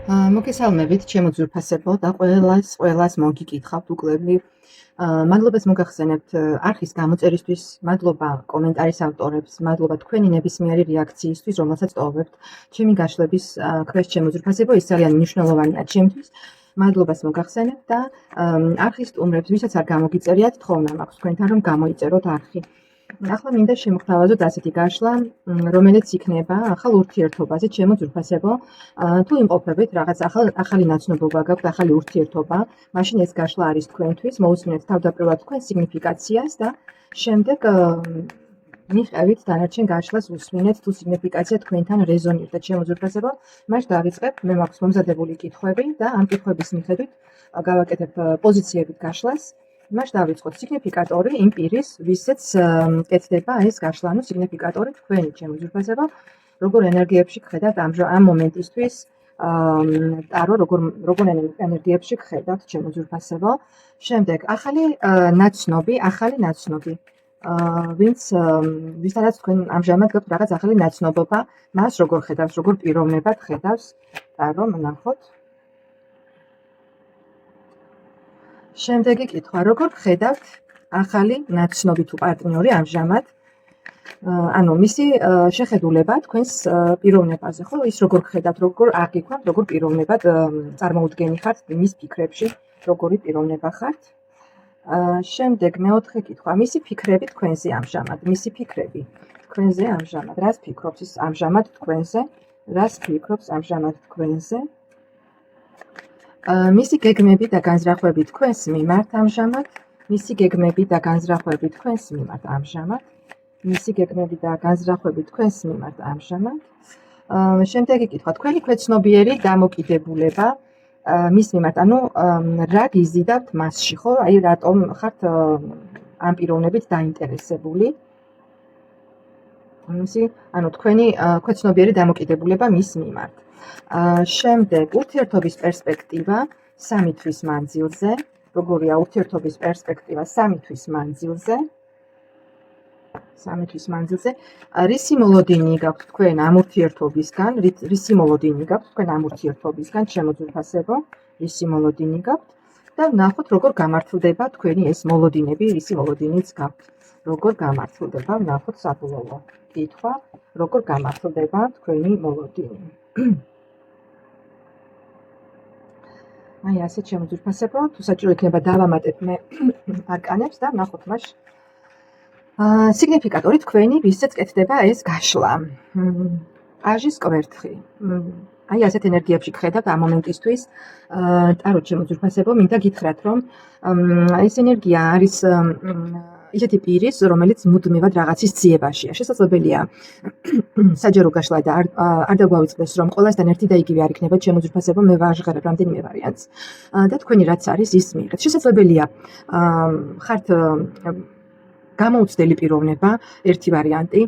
მოგესალმებით, ჩემო ძვირფასებო და ყველას მოგიკითხავთ უკლებლივ. მადლობას მოგახსენებთ არხის გამოწერისთვის, მადლობა კომენტარის ავტორებს, მადლობა თქვენი ნებისმიერი რეაქციისთვის, რომელსაც ტოვებთ ჩემი გაშლების ქვეშ, ჩემო ძვირფასებო, ის ძალიან მნიშვნელოვანია ჩემთვის. მადლობას მოგახსენებთ და არხის სტუმრებს, ვისაც არ გამოგიწერიათ, თხოვნა მაქვს თქვენთან, რომ გამოიწეროთ არხი. ახლა მინდა შემოგთავაზოთ ასეთი გაშლა, რომელიც იქნება ახალ ურთიერთობაზე, ჩემო ძვირფასებო. თუ იმყოფებით რაღაც ახალი ნაცნობობა გაქვთ, ახალი ურთიერთობა, მაშინ ეს გაშლა არის თქვენთვის, მოусმინეთ თავდაპირველად თქვენ სიგნიფიკაციას და შემდეგ მიყევით დანარჩენ გაშლას უსმინეთ, თუ სიგნიფიკაცია თქვენთან რეზონირდა, ჩემო ძვირფასებო. მაშინ დავიწყებ, მე მაქვს მომზადებული კითხვები და ამ კითხვების მიხედვით გავაკეთებ პოზიციებით გაშლას. მაშინ დავიწყოთ სიგნიფიკატორი იმ პირის, ვისაც კეთდება ეს გაშლა, ანუ სიგნიფიკატორი თქვენი, ჩემო ძვირფასებო. როგორ ენერგიებში გხედავთ ამ მომენტისთვის, ტარო როგორ ენერგიებში გხედავთ, ჩემო ძვირფასებო. შემდეგ ახალი ნაცნობი, ვისთანაც თქვენ ამჟამად გაქვთ რაღაც ახალი ნაცნობობა, მას როგორ ხედავს, როგორ პიროვნებად ხედავს ტარო, ნახოთ. შემდეგი კითხვა, როგორ ხედავთ ახალი ნაცნობი თუ პარტნიორი ამჟამად, ანუ მისი შეხედულება თქვენს პიროვნებაზე, ხო? ის როგორ ხედავთ, როგორ აღიქვამთ, როგორ პიროვნებად წარმოუდგენი ხართ მის ფიქრებში, როგორი პიროვნება ხართ. შემდეგ მეოთხე კითხვა, მისი ფიქრები თქვენზე ამჟამად, რას ფიქრობს ის ამჟამად თქვენზე? მისი გეგმები და განზრახვები თქვენს მიმართ ამჟამად. შემდეგი კითხვა, თქვენი ქვეცნობიერი დამოკიდებულება მის მიმართ, ანუ რა გიზიდავთ მასში, ხო? აი რატომ ხართ ამ პიროვნებით დაინტერესებული? ანუ თქვენი ქვეცნობიერი დამოკიდებულება მის მიმართ. შემდეგ ურთიერთობის პერსპექტივა 3 თვის მანძილზე. როგორია ურთიერთობის პერსპექტივა 3 თვის მანძილზე? რისი მოლოდინი გაქვთ თქვენ ამ ურთიერთობისგან, ჩემო ძვირფასებო, რისი მოლოდინი გაქვთ და ნახოთ როგორ გამართლდება თქვენი ეს მოლოდინები, რისი მოლოდინიც გაქვთ. როგორ გამართლდება, ნახოთ საბოლოო კითხვა, როგორ გამართლდება თქვენი მოლოდინი. აი ასე, ჩემო ძვირფასებო, თუ საჭირო იქნება დავამატებ მე არკანებს და ნახოთ მას სიგნიფიკატორი თქვენი, ვისაც კეთდება ეს გაშლა. პაჟის კვერთხი. აი ასეთ ენერგიებში გხედავთ ამ მომენტისთვის. ტარო, ჩემო ძვირფასებო, მინდა გითხრათ, რომ ეს ენერგია არის ისეთი პირის, რომელიც მუდმივად რაღაცის ძიებაშია. შესაძლებელია საჯარო გაშლა და არ დაგვავიწყდეს, რომ ყველასთან ერთი და იგივე არ იქნება, ჩემო ძვირფასებო, მე ვაჟღერებ რამდენიმე ვარიანტს და თქვენი რაც არის ის მიიღეთ. შესაძლებელია ხართ გამოუცდელი პიროვნება, ერთი ვარიანტი,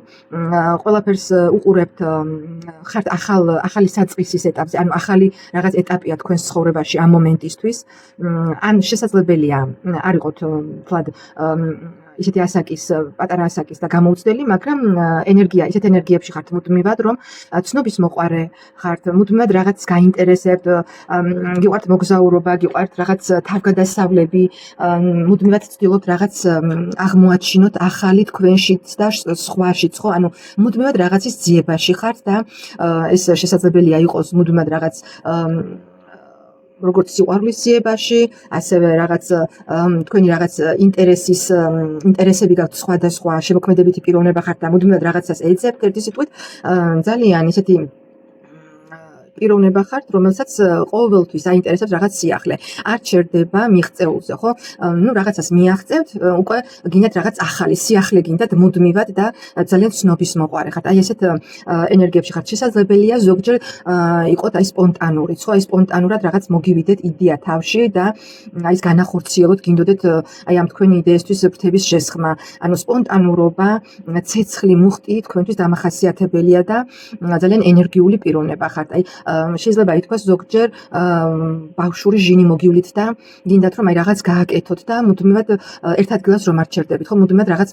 ყველაფერს უყურებთ, ხართ ახალი საწყისის ეტაპზე, ანუ ახალი რაღაც ეტაპია თქვენს ცხოვრებაში ამ მომენტისთვის, ან შესაძლებელია არ იყოთ თლად ისეთი პატარა ასაკის და გამოუცდელი, მაგრამ ისეთ ენერგიებში ხართ მუდმივად, რომ ცნობის მოყვარე ხართ, მუდმივად რაღაც გაინტერესებთ, გიყვართ მოგზაურობა, გიყვართ რაღაც თავგადასავლები, მუდმივად ცდილობთ რაღაც აღმოაჩინოთ ახალი თქვენშიც და სხვაშიც, ხო? ანუ მუდმივად რაღაცის ძიებაში ხართ და ეს შესაძლებელია იყოს მუდმივად რაღაც როგორც სიყვარულის ძიებაში, ასევე რაღაც თქვენი რაღაც ინტერესები გაქვთ სხვადასხვა შემოქმედებითი პიროვნება ხართ და მუდმივად რაღაცას ეძებთ, ერთი სიტყვით, ძალიან ისეთი პიროვნება ხართ, რომელსაც ყოველთვის აინტერესებს რაღაც სიახლე. არ ჩერდება მიღწეულზე, ხო? რაღაცას მიაღწევთ, უკვე გინდათ რაღაც ახალი სიახლე გინდათ მუდმივად და ძალიან ცნობის მოყვარე ხართ. აი ესეთ ენერგიებში ხართ. შესაძლებელია ზოგჯერ იყოთ აი სპონტანურიც, ხო? აი სპონტანურად რაღაც მოგივიდეთ იდეა თავში და აი ეს განახორციელოთ, გინდოდეთ აი ამ თქვენი იდეისთვის ფრთების შესხმა. ანუ სპონტანურობა, ცეცხლი, მუხტი თქვენთვის დამახასიათებელია და ძალიან ენერგიული პიროვნება ხართ. აი შეიძლება ითქვას ზოგჯერ ბავშვური ჟინი მოგივლით და გინდათ რომ რაღაც გააკეთოთ და მუდმივად ერთ ადგილას რომ არ ჩერდებით, ხო, მუდმივად რაღაც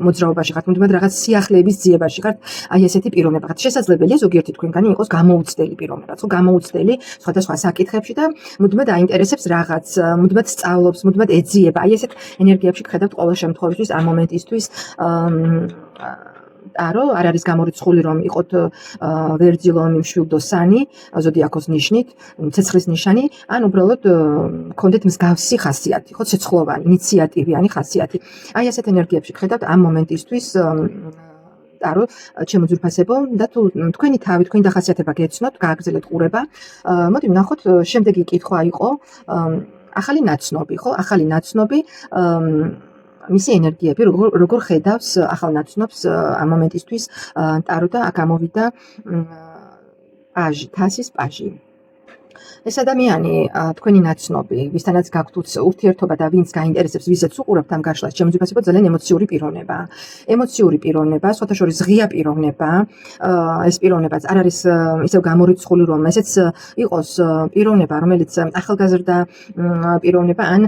მოძრაობაში ხართ, მუდმივად რაღაც სიახლეების ძიებაში ხართ, აი ესეთი პიროვნება ხართ. შესაძლებელია ზოგიერთი თქვენგანი იყოს გამოუცდელი პიროვნებაც, ხო, გამოუცდელი სხვადასხვა საკითხებში და მუდმივად აინტერესებს რაღაც, მუდმივად სწავლობს, მუდმივად ეძიება. აი ესეთ ენერგიებში გხედავთ ყოველ შემთხვევაში ამ მომენტისთვის ტარო არ არის გამორიცხული რომ იყოთ ვერძილო მშვილდოსანი ზოდიაქოს ნიშნით, ცეცხლის ნიშანი, ან უბრალოდ გქონდეთ მსგავსი ხასიათი, ხო, ცეცხლოვანი, ინიციატივიანი ხასიათი. აი ესეთ ენერგიებში გხედავთ ამ მომენტისთვის ტარო, ჩემო ძვირფასებო, და თუ თქვენი თავი, თქვენი დახასიათება გეცნოთ, გააგრძელეთ ყურება. მოდი ვნახოთ, შემდეგი კითხვა იყო ახალი ნაცნობი, ხო, ახალი ნაცნობი მისი ენერგიები როგორ ხედავს ახალ ნაცნობს ამ მომენტისთვის ტარო და აქ გამოვიდა პაჟი, თასის პაჟი. ეს ადამიანი თქვენი ნაცნობი, ვისთანაც გაქვთ ურთიერთობა და ვინც გაინტერესებს, ვისაც უყურებთ ამ გაშლას, ჩემო ძვირფასებო, ძალიან ემოციური პიროვნება. ემოციური პიროვნება, სხვათა შორის ღია პიროვნება. ეს პიროვნებაც არ არის ისევ გამორიცხული, რომ ესეც იყოს პიროვნება, რომელიც ახალგაზრდა პიროვნება, ან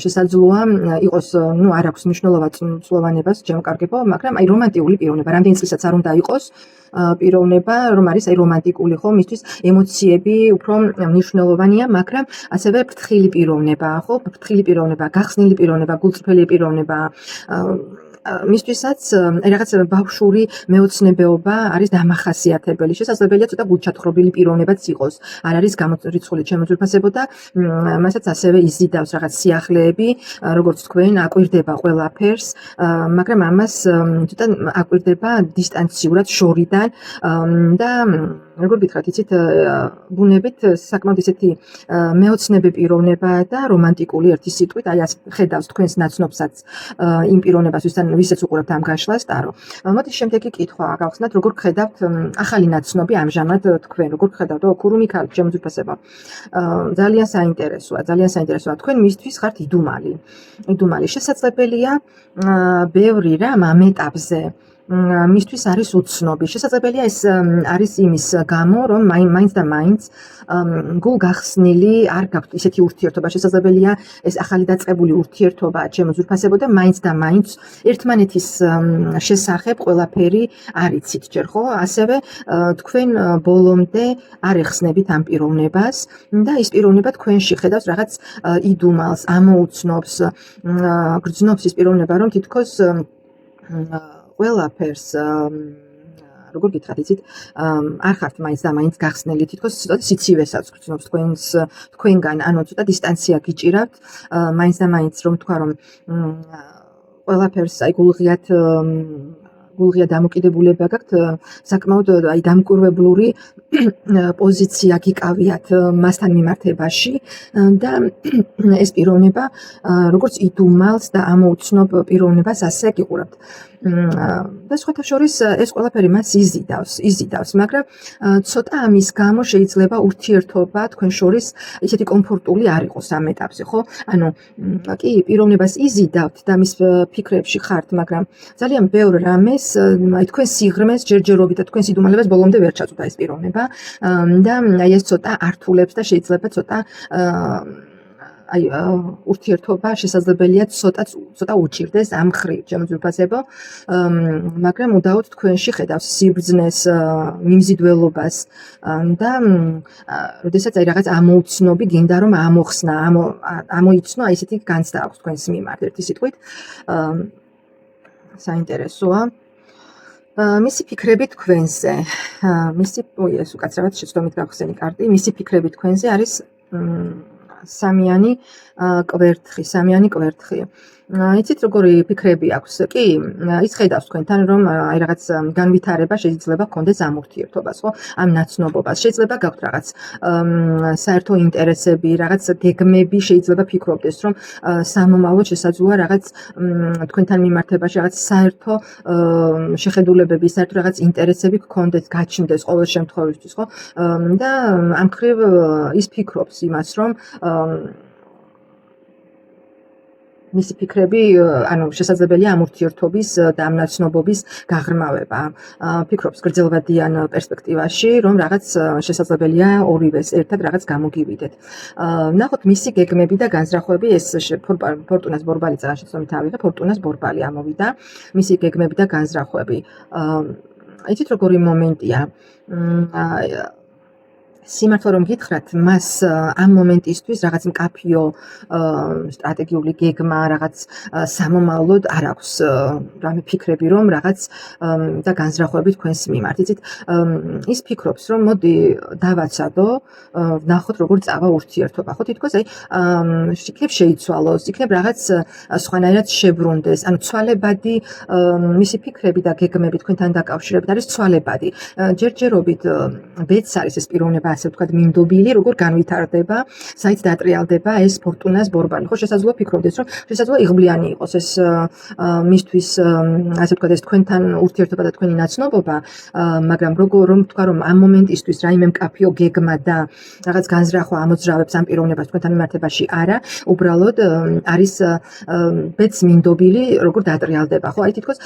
შესაძლოა იყოს, ნუ არ აქვს მნიშვნელოვანებას, ჩემო კარგებო, მაგრამ აი რომანტიკული პიროვნება, რამდენი წლისაც არ უნდა იყოს პიროვნება, რომ არის აი რომანტიკული, ხო, მისთვის ემოციები უფრო მნიშვნელოვანია, მაგრამ ასევე ფრთხილი პიროვნება, ხო, ფრთხილი პიროვნება, გახსნილი პიროვნება, გულწრფელი პიროვნება. მისთვისაც რაღაც ბავშვური მეოცნებეობა არის დამახასიათებელი. შესაძლებელია ცოტა გულჩათხრობილი პიროვნებაც იყოს. არ არის გამორიცხული ჩემო ძვირფასებო და მასაც ასევე იზიდავს რაღაც სიახლეები, როგორც თქვენ, აკვირდება ყველაფერს, მაგრამ ამას ცოტა აკვირდება დისტანციურად, შორიდან და როგორ გითხრათ, იცით, ბუნებით საკმაოდ ისეთი მეოცნები პიროვნება და რომანტიკული ერთი სიტყვით, აი ასე ხედავს თქვენს ნაცნობსაც იმ პიროვნებას, ვისაც უყურებთ ამ გაშლას, ტარო. მოდი შემდეგი კითხვა გავხსნათ, როგორ გხედავთ ახალი ნაცნობი ამჟამად თქვენ, როგორ გხედავთ ოქრუ მიქალი, ჩემო ძვირფასებო. ძალიან საინტერესოა, ძალიან საინტერესოა. თქვენ მისთვის ხართ იდუმალი. იდუმალი შესაძლებელია ბევრი რამ ამ ეტაპზე მისთვის არის უცნობი. შესაძლებელია ეს არის იმის გამო, რომ მაინც და მაინც გულგახსნილი არ გაქვთ ისეთი ურთიერთობა. შესაძლებელია ეს ახალი დაწყებული ურთიერთობა, ჩემო ძვირფასებო, და მაინც და მაინც ერთმანეთის შესახებ ყველაფერი არ იცით ჯერ, ხო? ასევე თქვენ ბოლომდე არ ეხსნებით ამ პიროვნებას და ის პიროვნება თქვენში ხედავს რაღაც იდუმალს, ამოუცნობს, გრძნობს ის პიროვნება, რომ თითქოს ყველაფერს როგორ გითხრათ, იცით, არ ხართ მაინც და მაინც გახსნილი, თითქოს ცოტა სიცივესაც გრძნობს თქვენგან, ანუ ცოტა დისტანცია გიჭირავთ, მაინც და მაინც რომ თქვა, რომ ყველაფერს აი გულღია დამოკიდებულება გაქვთ, საკმაოდ აი დამკვირვებლური პოზიცია გიკავიათ მასთან მიმართებაში და ეს პიროვნება როგორც იდუმალს და ამოუცნობ პიროვნებას ასე გიყურავთ. და სხვათა შორის ეს ყველაფერი მას იზიდავს, მაგრამ ცოტა ამის გამო შეიძლება ურთიერთობა თქვენ შორის ისეთი კომფორტული არ იყოს ამ ეტაპზე, ხო? ანუ კი, პიროვნებას იზიდავთ და მის ფიქრებში ხართ, მაგრამ ძალიან ბევრ რამეს, აი თქვენ სიღრმეს, ჯერჯერობით და თქვენს იდუმალებას ბოლომდე ვერ ჩაწვდა ეს პიროვნება და აი ეს ცოტა ართულებს და შეიძლება ცოტა აი ურთიერთობა შესაძლებელია ცოტა უჭირდეს ამ ხრივ, ჩემო ძვირფასებო, მაგრამ უდაოდ თქვენში ხედავს სიბრძნეს, მიმზიდველობას და როდესაც აი რაღაც ამოუცნობი გინდა რომ ამოხსნა, ამოიცნო, აი ესეთი განცდა აქვს თქვენს მიმართ, ერთი სიტყვით. საინტერესოა. მისი ფიქრები თქვენზე. ეს უკაცრავად შეცდომით გავხსენი კარტი, მისი ფიქრები თქვენზე არის სამიანი კვერთხი. იცით როგორი ფიქრები აქვს? კი, ის ხედავს თქვენთან, რომ აი რაღაც განვითარება შეიძლება გქონდეს ამ ურთიერთობას, ხო? ამ ნაცნობობას. შეიძლება გაქვთ რაღაც საერთო ინტერესები, რაღაც გეგმები, შეიძლება ფიქრობდეს, რომ სამომავლოდ შესაძლოა რაღაც თქვენთან მიმართებაში რაღაც საერთო შეხედულებები, საერთო რაღაც ინტერესები გქონდეს, გაჩნდეს ყოველ შემთხვევაში, ხო? და ამ ხრივ ის ფიქრობს იმას, რომ მისი ფიქრები, ანუ შესაძლებელია ამ ურთიერთობის და ამ ნაცნობობის გაღრმავება. ფიქრობს გრძელვადიან პერსპექტივაში, რომ რაღაც შესაძლებელია ორივეს ერთად რაღაც გამოგივიდეთ. ნახოთ მისი გეგმები და განზრახვები, ეს ფორტუნას ბორბალი წარაშეცდომით ავიღე, ფორტუნას ბორბალი ამოვიდა, მისი გეგმები და განზრახვები. იცით როგორი მომენტია? სიმართლე რომ გითხრათ, მას ამ მომენტისთვის რაღაც მკაფიო სტრატეგიული გეგმა, რაღაც სამომავლოდ არ აქვს რამე ფიქრები, რომ რაღაც და განზრახვები თქვენს მიმართ. იცით, ის ფიქრობს, რომ მოდი დავაცადო, ვნახოთ როგორ წავა ურთიერთობა. ხო, თითქოს აი იქნებ შეიცვალოს, იქნებ რაღაც სხვანაირად შებრუნდეს, ანუ ცვალებადი მისი ფიქრები და გეგმები თქვენთან დაკავშირებით არის ცვალებადი. ჯერჯერობით ბედს არის ეს პიროვნება, ასე ვთქვათ, მინდობილი, როგორ განვითარდება, საით დატრიალდება ეს ფორტუნას ბორბალი. ხო, შესაძლოა ფიქრობდეს, რომ შესაძლოა იღბლიანი იყოს ეს მისთვის, ასე ვთქვათ, ეს თქვენთან ურთიერთობა და თქვენი ნაცნობობა, მაგრამ რომ ვთქვა, რომ ამ მომენტისთვის რაიმე მკაფიო გეგმა და რაღაც განზრახვა ამოძრავებს ამ პიროვნებას თქვენთან მიმართებაში არა, უბრალოდ არის ბედს მინდობილი, როგორ დატრიალდება. ხო, აი თითქოს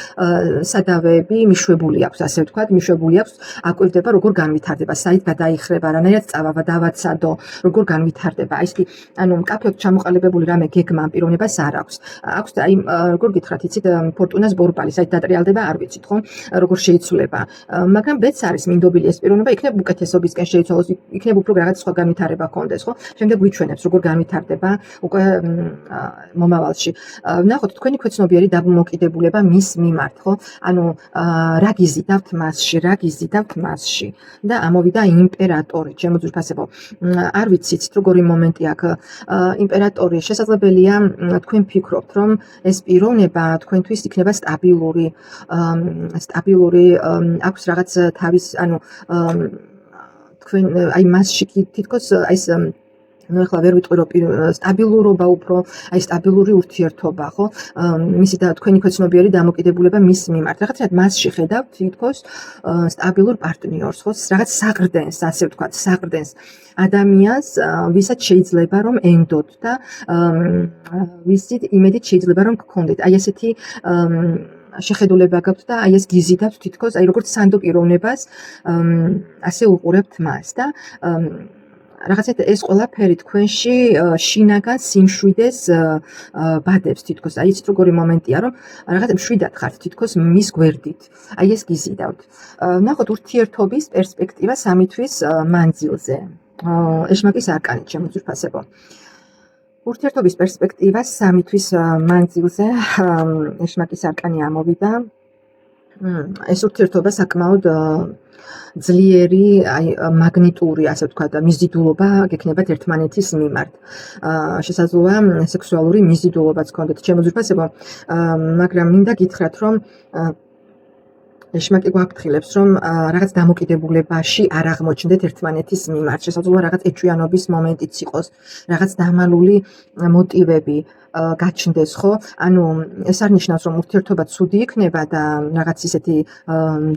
სადავეები მიშვებული აქვს, ასე ვთქვათ, მიშვებული აქვს, აკვირდება, როგორ განვითარდება, საით გადაიხრება, რანაირად წავა, დავაცადო, როგორ განვითარდება. აი ესეთი, ანუ მკაფიოდ ჩამოყალიბებული რამე გეგმა ამ პიროვნებას არ აქვს. აქვს აი როგორ გითხრათ, იცით, ფორტუნას ბორბალი, საით დატრიალდება, არ ვიცით, ხო? როგორ შეიცვლება. მაგრამ ბედს არის მინდობილი ეს პიროვნება, იქნებ უკეთესობისკენ შეიცვალოს, იქნებ უფრო რაღაც სხვა განვითარება ჰქონდეს, ხო? შემდეგ გვიჩვენებს, როგორ განვითარდება უკვე მომავალში. ვნახოთ თქვენი ქვეცნობიერი დამოკიდებულება მის მიმართ, ხო? ანუ რა გიზიდავთ მასში და ამოვიდა იმპერატორი, ჩემო ძვირფასებო. არ ვიცით როგორი момენტი აქვს. იმპერატორი შესაძლებელია თქვენ ფიქრობთ, რომ ეს პიროვნება თქვენთვის იქნება სტაბილური, აქვს რაღაც თავის, ანუ თქვენ აი მასში თითქოს აი ეს ну ეხლა ვერ ვიტყვი რომ სტაბილურობა უფრო, აი სტაბილური ურთიერთობა, ხო? მისი და თქვენი ქვეცნობიერი დამოკიდებულება მის მიმართ. რაღაცად მასში ხედავთ თითქოს სტაბილურ პარტნიორს, ხო? რაღაც საყრდენს, ასე ვთქვათ, საყრდენს ადამიანს, ვისაც შეიძლება რომ ენდოთ და ვისით იმედით შეიძლება რომ გქონდეთ. აი ესეთი შეხედულება გაქვთ და აი ეს გიზიდავთ თითქოს, აი როგორც სანდო პიროვნებას, ასე უყურებთ მას და რაღაცეთ ეს ყველაფერი თქვენში შინაგან სიმშვიდეს ბადებს თითქოს. აი იცით როგორი მომენტია, რომ რაღაც მშვიდად ხართ თითქოს მის გვერდით. აი ეს გიზიდავთ. ნახოთ ურთიერთობის პერსპექტივა 3 თვის მანძილზე. ეშმაკის არკანი, ჩემო ძვირფასებო. ურთიერთობის პერსპექტივა 3 თვის მანძილზე ეშმაკის არკანი ამოვიდა. ეს ურთიერთობა საკმაოდ ძლიერი, აი მაგნიტური, ასე ვთქვათ, მიზიდულობა გექნებათ ერთმანეთის მიმართ. შესაძლოა სექსუალური მიზიდულობაც გქონდეთ, ჩემო ძვირფასებო, მაგრამ მინდა გითხრათ, რომ ეშმაკი გვაფრთხილებს, რომ რაღაც დამოკიდებულებაში არ აღმოჩნდეთ ერთმანეთის მიმართ. შესაძლოა რაღაც ეჭვიანობის მომენტიც იყოს, რაღაც დამალული მოტივები გაჩნდეს, ხო? ანუ ეს არ ნიშნავს, რომ ურთიერთობა ცუდი იქნება და რაღაც ისეთი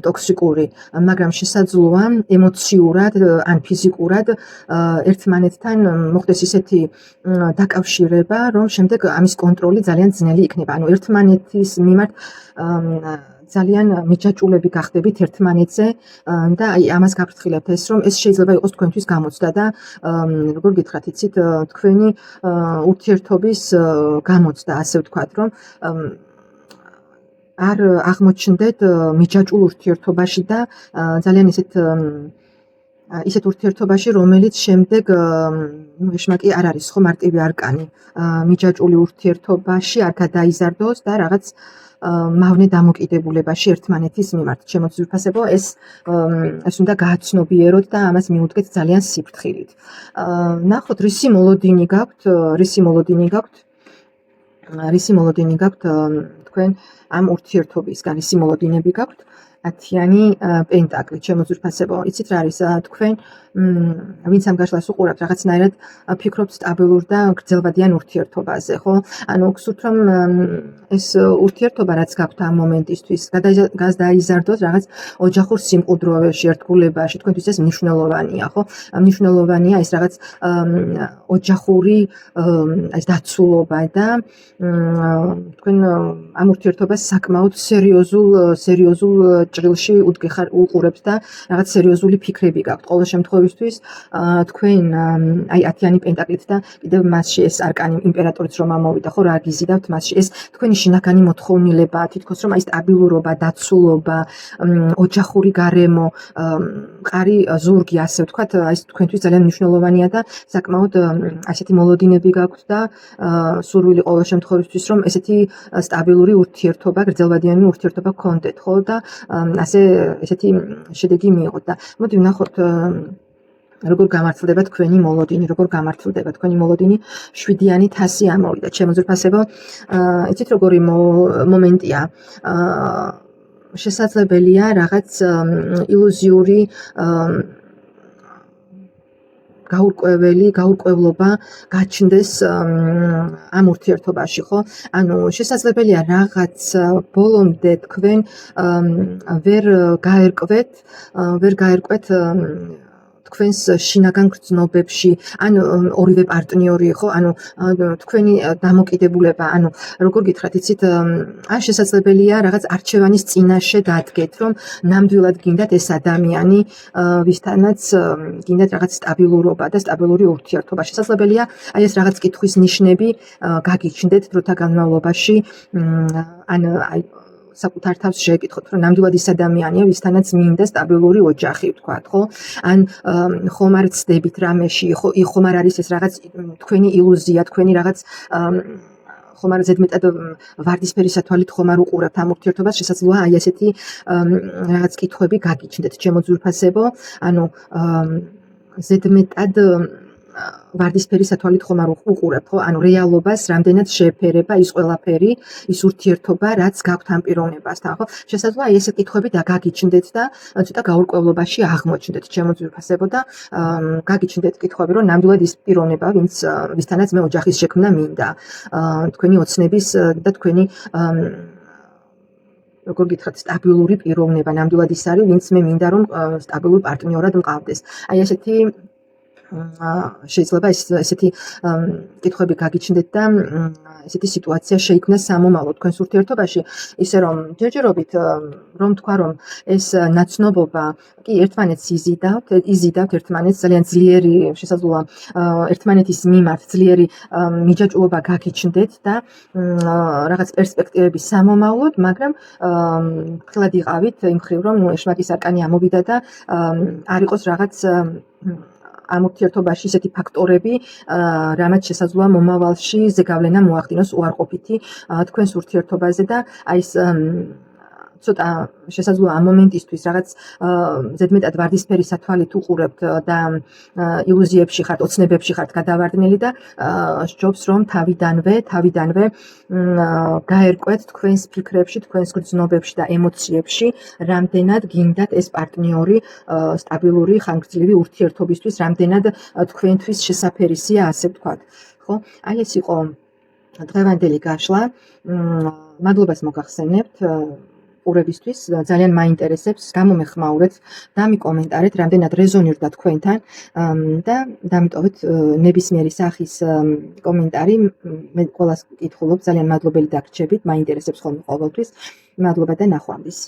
ტოქსიკური, მაგრამ შესაძლოა ემოციურად ან ფიზიკურად ერთმანეთთან მოხდეს ისეთი დაკავშირება, რომ შემდეგ ამის კონტროლი ძალიან ძნელი იქნება. ანუ ერთმანეთის მიმართ ძალიან მიჯაჭულები გახდებით ერთმანეთზე და აი ამას გაფრთხილებთ ეს, რომ ეს შეიძლება იყოს თქვენთვის გამოცდა და როგორ გითხრათ, იცით, თქვენი ურთიერთობის გამოცდა, ასე ვთქვათ, რომ არ აღმოჩნდეთ მიჯაჭულ ურთიერთობაში და ძალიან ისეთ ურთიერთობაში, რომელიც შემდეგ ეშმაკი არ არის ხო მარტივი არკანი, მიჯაჭული ურთიერთობაში არ გადაიზარდოს და რაღაც მავნე დამოკიდებულებაში ერთმანეთის მიმართ. ჩემო ძვირფასებო, ეს უნდა გააცნობიეროთ და ამას მიუდგეთ ძალიან სიფრთხილით. ნახოთ, რისი მოლოდინი გაქვთ თქვენ ამ ურთიერთობისგან, რისი მოლოდინები გაქვთ. 10-იანი პენტაკლი, ჩემო ძვირფასებო. იცით რა არის თქვენ ვინც ამ გაშლას უყურებთ რაღაცნაირად ფიქრობთ სტაბილურ და გრძელვადიან ურთიერთობაზე, ხო? ანუ გსურთ რომ ეს ურთიერთობა რაც გაქვთ ამ მომენტისთვის გადაიზარდოთ რაღაც ოჯახურ სიმყუდროებში, ერთგულებაში, თქვენთვის ეს მნიშვნელოვანია, ხო? მნიშვნელოვანია ეს რაღაც ოჯახური ეს დაცულობა და თქვენ ამ ურთიერთობას საკმაოდ სერიოზულ ჭრილში უყურებთ და რაღაც სერიოზული ფიქრები გაქვთ. ყოველ შემთხვევისთვის თქვენ აი 10-იანი პენტაკლით და კიდევ მასში ეს არკანი იმპერატორიც რომ ამოვიდა, ხო, რა გიზიდავთ მასში ეს თქვენი შინაგანი მოთხოვნილება, თითქოს რომ აი სტაბილურობა, დაცულობა, ოჯახური გარემო, მყარი ზურგი, ასე ვთქვათ, აი თქვენთვის ძალიან მნიშვნელოვანია და საკმაოდ ასეთი მოლოდინები გაქვთ და სურვილი ყოველ შემთხვევისთვის რომ ესეთი სტაბილური ურთიერთობა, გრძელვადიანი ურთიერთობა გქონდეთ, ხო და ასე ესეთი შედეგი მიიღოთ და მოდი ვნახოთ როგორ გამართლდება თქვენი მოლოდინი, როგორ გამართლდება თქვენი მოლოდინი 7-იანი თასი ამოვიდა, ჩემო ძვირფასებო. იცით როგორი მომენტია, შესაძლებელია რაღაც ილუზიური გაურკვევლობა გაჩნდეს ამ ურთიერთობაში, ხო? ანუ შესაძლებელია რაღაც ბოლომდე თქვენ ვერ გაერკვეთ თქვენს შინაგან გრძნობებში, ანუ ორივე პარტნიორი, ხო? ანუ თქვენი დამოკიდებულება, ანუ როგორ გითხრათ, იცით, ან შესაძლებელია რაღაც არჩევანის წინაშე დადგეთ, რომ ნამდვილად გინდათ ეს ადამიანი, ვისთანაც გინდათ რაღაც სტაბილურობა და სტაბილური ურთიერთობა. შესაძლებელია აი ეს რაღაც კითხვის ნიშნები გაგიჩნდეთ დროთა განმავლობაში, ან აი საკუთარ თავს შეკითხოთ, რომ ნამდვილად ის ადამიანია, ვისთანაც მინდა სტაბილური ოჯახი, ვთქვათ, ხო? ან ხომ არ ცდებით რამეში, ხომ არ არის ეს რაღაც თქვენი ილუზია, თქვენი რაღაც ხომ არ ზედმეტად ვარდისფერი სათვალით ხომ არ უყურებთ ამ ურთიერთობას, შესაძლოა აი ესეთი რაღაც კითხვები გაგიჩნდეთ, ჩემო ძვირფასებო, ანუ ზედმეტად ვარდისფერი სათვალით ხომ არ უყურებთ, ხო? ანუ რეალობას რამდენად შეეფერება ის ყველაფერი, ის ურთიერთობა, რაც გაქვთ ამ პიროვნებასთან, ხო? შესაძლოა ეს კითხვები გაგიჩნდეთ და ცოტა გაურკვევლობაში აღმოჩნდეთ, ჩემო ძვირფასებო და გაგიჩნდეთ კითხვები, რომ ნამდვილად ის პიროვნება, ვისთანაც მე ოჯახის შექმნა მინდა, თქვენი ოცნების და თქვენი როგორ გითხრათ, სტაბილური პიროვნება ნამდვილად ის არის, ვინც მე მინდა რომ სტაბილურ პარტნიორად მყავდეს. აი ესეთი შეიძლება ესეთი კითხვები გაგიჩნდეთ და ესეთი სიტუაცია შეიქმნას სამომავლო თქვენს ურთიერთობაში, ისე რომ ჯერჯერობით რომ თქვა რომ ეს ნაცნობობა კი ერთმანეთს იზიდავთ ერთმანეთს ძალიან ძლიერი, შესაძლოა ერთმანეთის მიმართ ძლიერი მიჯაჭვობა გაგიჩნდეთ და რაღაც პერსპექტივები სამომავლოდ, მაგრამ ფრთხილად იყავით იმ მხრივ რომ შვაკის არკანი ამოვიდა და არ იყოს რაღაც ამ ურთიერთობაში ისეთი ფაქტორები, რამაც შესაძლოა მომავალში ზეგავლენა მოახდინოს უარყოფითი თქვენს ურთიერთობაზე და აი ეს ცოტა შესაძლოა ამ მომენტისთვის რაღაც ზედმეტად ვარდისფერი სათვალით უყურებთ და ილუზიებში ხართ, ოცნებებში ხართ გადავარდნილი და სჯობს რომ თავიდანვე გაერკვეთ თქვენს ფიქრებში, თქვენს გრძნობებში და ემოციებში, რამდენად გინდათ ეს პარტნიორი სტაბილური ხანგრძლივი ურთიერთობისთვის, რამდენად თქვენთვის შესაფერისია, ასე ვთქვათ, ხო? აი ეს იყო დღევანდელი გაშლა. მადლობას მოგახსენებთ ყურებისთვის, ძალიან მაინტერესებს, გამომეხმაურეთ, დამიკომენტარეთ, რამდენად რეზონირდა თქვენთან და დამიტოვეთ ნებისმიერი სახის კომენტარი. მე ყველას ვკითხულობ, ძალიან მადლობელი დაგრჩებით, მაინტერესებს ხოლმე ყოველთვის. მადლობა და ნახვამდის.